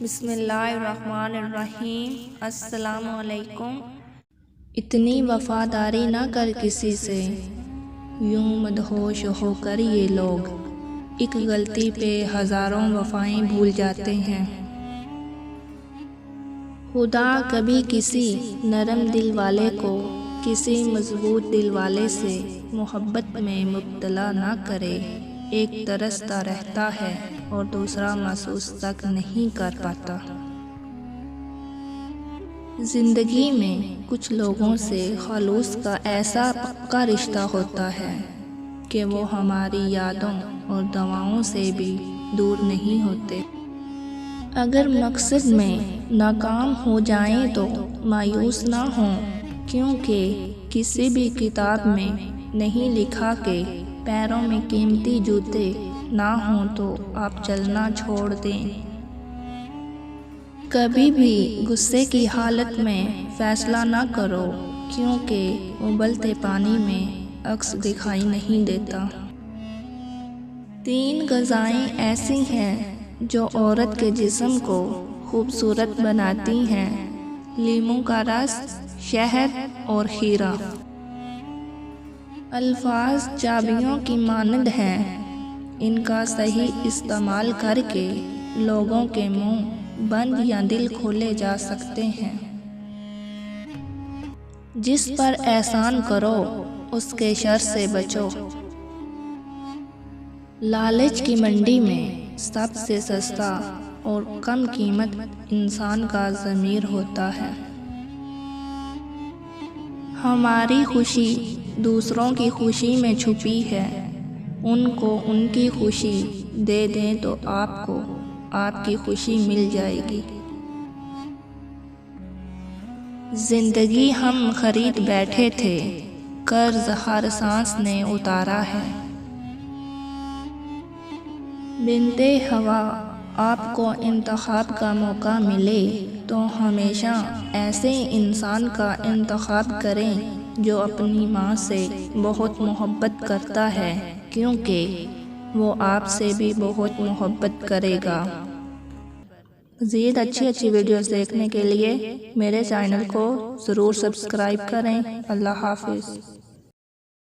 بسم اللہ الرحمن الرحیم۔ السلام علیکم۔ اتنی وفاداری نہ کر کسی سے، یوں مدہوش ہو کر یہ لوگ ایک غلطی پہ ہزاروں وفائیں بھول جاتے ہیں۔ خدا کبھی کسی نرم دل والے کو کسی مضبوط دل والے سے محبت میں مبتلا نہ کرے۔ ایک ترستا رہتا ہے اور دوسرا محسوس تک نہیں کر پاتا۔ زندگی میں کچھ لوگوں سے خلوص کا ایسا پکا رشتہ ہوتا ہے کہ وہ ہماری یادوں اور دعاؤں سے بھی دور نہیں ہوتے۔ اگر مقصد میں ناکام ہو جائیں تو مایوس نہ ہوں، کیونکہ کسی بھی کتاب میں نہیں لکھا کہ پیروں میں قیمتی جوتے نہ ہوں تو آپ چلنا چھوڑ دیں۔ کبھی بھی غصے کی حالت میں فیصلہ نہ کرو، کیونکہ ابلتے پانی میں عکس دکھائی نہیں دیتا۔ 3 غذائیں ایسی ہیں جو عورت کے جسم کو خوبصورت بناتی ہیں: لیموں کا رس، شہد اور کھیرا۔ الفاظ چابیوں کی مانند ہیں، ان کا صحیح استعمال کر کے لوگوں کے منہ بند یا دل کھولے جا سکتے ہیں۔ جس پر احسان کرو اس کے شر سے بچو۔ لالچ کی منڈی میں سب سے سستا اور کم قیمت انسان کا ضمیر ہوتا ہے۔ ہماری خوشی دوسروں کی خوشی میں چھپی ہے، ان کو ان کی خوشی دے دیں تو آپ کو آپ کی خوشی مل جائے گی۔ زندگی ہم خرید بیٹھے تھے، قرض ہر سانس نے اتارا ہے۔ بنتے ہوا آپ کو انتخاب کا موقع ملے تو ہمیشہ ایسے انسان کا انتخاب کریں جو اپنی ماں سے بہت محبت کرتا ہے، کیونکہ وہ آپ سے بھی بہت محبت کرے گا۔ مزید اچھی ویڈیوز دیکھنے کے لیے میرے چینل کو ضرور سبسکرائب کریں۔ اللہ حافظ۔